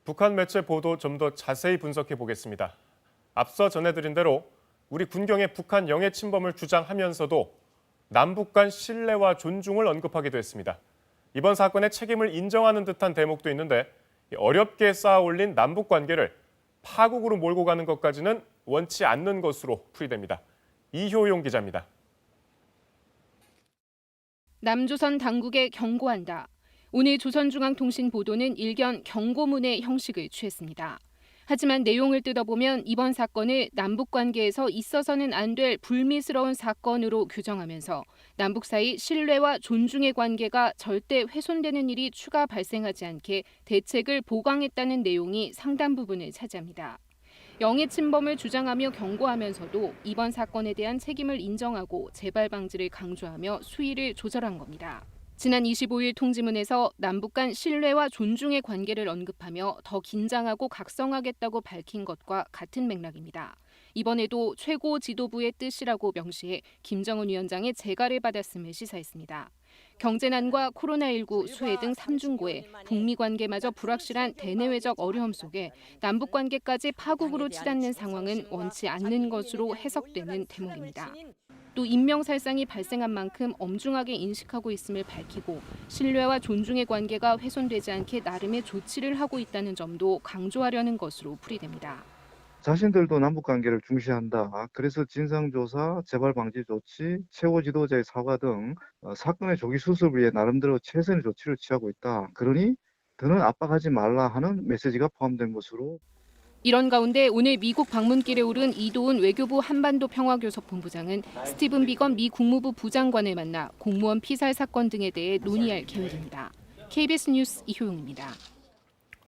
북한 매체 보도 좀 더 자세히 분석해 보겠습니다. 앞서 전해드린 대로 우리 군경의 북한 영해 침범을 주장하면서도 남북 간 신뢰와 존중을 언급하기도 했습니다. 이번 사건의 책임을 인정하는 듯한 대목도 있는데 어렵게 쌓아올린 남북 관계를 파국으로 몰고 가는 것까지는 원치 않는 것으로 풀이됩니다. 이효용 기자입니다. 남조선 당국에 경고한다. 오늘 조선중앙통신 보도는 일견 경고문의 형식을 취했습니다. 하지만 내용을 뜯어보면 이번 사건을 남북관계에서 있어서는 안 될 불미스러운 사건으로 규정하면서 남북 사이 신뢰와 존중의 관계가 절대 훼손되는 일이 추가 발생하지 않게 대책을 보강했다는 내용이 상당 부분을 차지합니다. 영해 침범을 주장하며 경고하면서도 이번 사건에 대한 책임을 인정하고 재발 방지를 강조하며 수위를 조절한 겁니다. 지난 25일 통지문에서 남북 간 신뢰와 존중의 관계를 언급하며 더 긴장하고 각성하겠다고 밝힌 것과 같은 맥락입니다. 이번에도 최고 지도부의 뜻이라고 명시해 김정은 위원장의 재가를 받았음을 시사했습니다. 경제난과 코로나19, 수해 등 3중고에 북미 관계마저 불확실한 대내외적 어려움 속에 남북 관계까지 파국으로 치닫는 상황은 원치 않는 것으로 해석되는 대목입니다. 또 인명살상이 발생한 만큼 엄중하게 인식하고 있음을 밝히고 신뢰와 존중의 관계가 훼손되지 않게 나름의 조치를 하고 있다는 점도 강조하려는 것으로 풀이됩니다. 자신들도 남북관계를 중시한다. 그래서 진상조사, 재발방지 조치, 최고 지도자의 사과 등 사건의 조기 수습을 위해 나름대로 최선의 조치를 취하고 있다. 그러니 더는 압박하지 말라 하는 메시지가 포함된 것으로. 이런 가운데 오늘 미국 방문길에 오른 이도훈 외교부 한반도 평화교섭본부장은 스티븐 비건 미 국무부 부장관을 만나 공무원 피살 사건 등에 대해 논의할 계획입니다. KBS 뉴스 이효용입니다.